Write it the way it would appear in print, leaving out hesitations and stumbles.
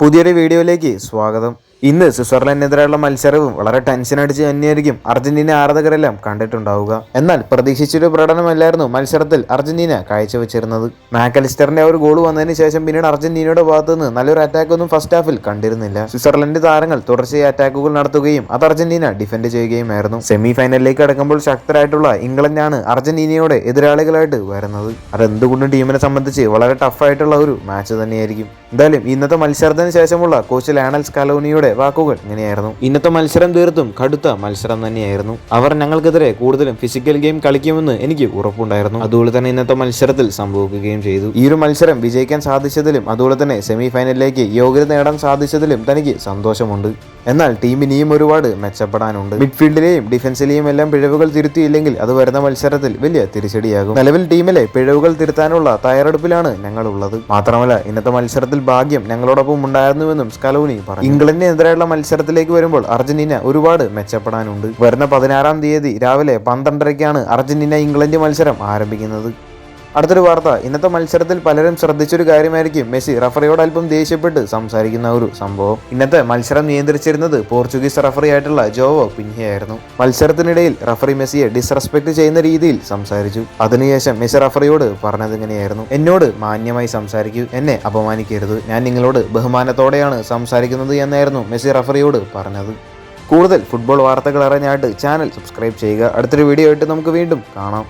പുതിയൊരു വീഡിയോയിലേക്ക് സ്വാഗതം. ഇന്ന് സ്വിറ്റ്സർലൻഡിനെതിരെയുള്ള മത്സരവും വളരെ ടെൻഷൻ അടിച്ച് തന്നെയായിരിക്കും അർജന്റീന ആരാധകരെല്ലാം കണ്ടിട്ടുണ്ടാവുക. എന്നാൽ പ്രതീക്ഷിച്ചൊരു പ്രകടനമല്ലായിരുന്നു മത്സരത്തിൽ അർജന്റീന കാഴ്ചവെച്ചിരുന്നത്. മാക്കലിസ്റ്ററിന്റെ ഒരു ഗോൾ വന്നതിന് ശേഷം പിന്നീട് അർജന്റീനയുടെ ഭാഗത്തു നിന്ന് നല്ലൊരു അറ്റാക്ക് ഒന്നും ഫസ്റ്റ് ഹാഫിൽ കണ്ടിരുന്നില്ല. സ്വിറ്റ്സർലൻഡ് താരങ്ങൾ തുടർച്ചയായി അറ്റാക്കുകൾ നടത്തുകയും അത് അർജന്റീന ഡിഫെൻഡ് ചെയ്യുകയുമായിരുന്നു. സെമി ഫൈനലിലേക്ക് കടക്കുമ്പോൾ ശക്തരായിട്ടുള്ള ഇംഗ്ലണ്ടാണ് അർജന്റീനയുടെ എതിരാളികളായിട്ട് വരുന്നത്. അതെന്തുകൊണ്ടും ടീമിനെ സംബന്ധിച്ച് വളരെ ടഫായിട്ടുള്ള ഒരു മാച്ച് തന്നെയായിരിക്കും. എന്തായാലും ഇന്നത്തെ മത്സരത്തിന് ശേഷമുള്ള കോച്ച് ലയണൽ സ്കലോണിയുടെ വാക്കുകൾ ഇങ്ങനെയായിരുന്നു: ഇന്നത്തെ മത്സരം തീർത്തും കടുത്ത മത്സരം തന്നെയായിരുന്നു. അവർ ഞങ്ങൾക്കെതിരെ കൂടുതലും ഫിസിക്കൽ ഗെയിം കളിക്കുമെന്ന് എനിക്ക് ഉറപ്പുണ്ടായിരുന്നു. അതുപോലെ തന്നെ ഇന്നത്തെ മത്സരത്തിൽ സംഭവിക്കുകയും ചെയ്തു. ഈ ഒരു മത്സരം വിജയിക്കാൻ സാധിച്ചതിലും അതുപോലെ തന്നെ സെമി ഫൈനലിലേക്ക് യോഗ്യത നേടാൻ സാധിച്ചതിലും തനിക്ക് സന്തോഷമുണ്ട്. എന്നാൽ ടീം ഇനിയും ഒരുപാട് മെച്ചപ്പെടാനുണ്ട്. മിഡ്ഫീൽഡിലെയും ഡിഫൻസിലെയും എല്ലാം പിഴവുകൾ തിരുത്തിയില്ലെങ്കിൽ അത് വരുന്ന മത്സരത്തിൽ വലിയ തിരിച്ചടിയാകും. നിലവിൽ ടീമിലെ പിഴവുകൾ തിരുത്താനുള്ള തയ്യാറെടുപ്പിലാണ് ഞങ്ങളുള്ളത്. മാത്രമല്ല ഇന്നത്തെ മത്സരത്തിൽ ഭാഗ്യം ഞങ്ങളോടൊപ്പം ഉണ്ടായിരുന്നുവെന്നും സ്കലോണി പറഞ്ഞു. ഇംഗ്ലണ്ടിനെതിരെയുള്ള മത്സരത്തിലേക്ക് വരുമ്പോൾ അർജന്റീന ഒരുപാട് മെച്ചപ്പെടാനുണ്ട്. വരുന്ന 16-ാം തീയതി രാവിലെ 12:30-ക്കാണ് അർജന്റീന ഇംഗ്ലണ്ട് മത്സരം ആരംഭിക്കുന്നത്. അടുത്തൊരു വാർത്ത: ഇന്നത്തെ മത്സരത്തിൽ പലരും ശ്രദ്ധിച്ചൊരു കാര്യമായിരിക്കും മെസ്സി റഫറിയോട് അല്പം ദേഷ്യപ്പെട്ട് സംസാരിക്കുന്ന ഒരു സംഭവം. ഇന്നത്തെ മത്സരം നിയന്ത്രിച്ചിരുന്നത് പോർച്ചുഗീസ് റഫറി ആയിട്ടുള്ള ജോവോ പിൻഹയായിരുന്നു. മത്സരത്തിനിടയിൽ റഫറി മെസ്സിയെ ഡിസ്റെസ്പെക്ട് ചെയ്യുന്ന രീതിയിൽ സംസാരിച്ചു. അതിനുശേഷം മെസ്സി റഫറിയോട് പറഞ്ഞത് ഇങ്ങനെയായിരുന്നു: എന്നോട് മാന്യമായി സംസാരിക്കൂ, എന്നെ അപമാനിക്കരുത്, ഞാൻ നിങ്ങളോട് ബഹുമാനത്തോടെയാണ് സംസാരിക്കുന്നത് എന്നായിരുന്നു മെസ്സി റഫറിയോട് പറഞ്ഞത്. കൂടുതൽ ഫുട്ബോൾ വാർത്തകൾ അറിഞ്ഞായിട്ട് ചാനൽ സബ്സ്ക്രൈബ് ചെയ്യുക. അടുത്തൊരു വീഡിയോ ആയിട്ട് നമുക്ക് വീണ്ടും കാണാം.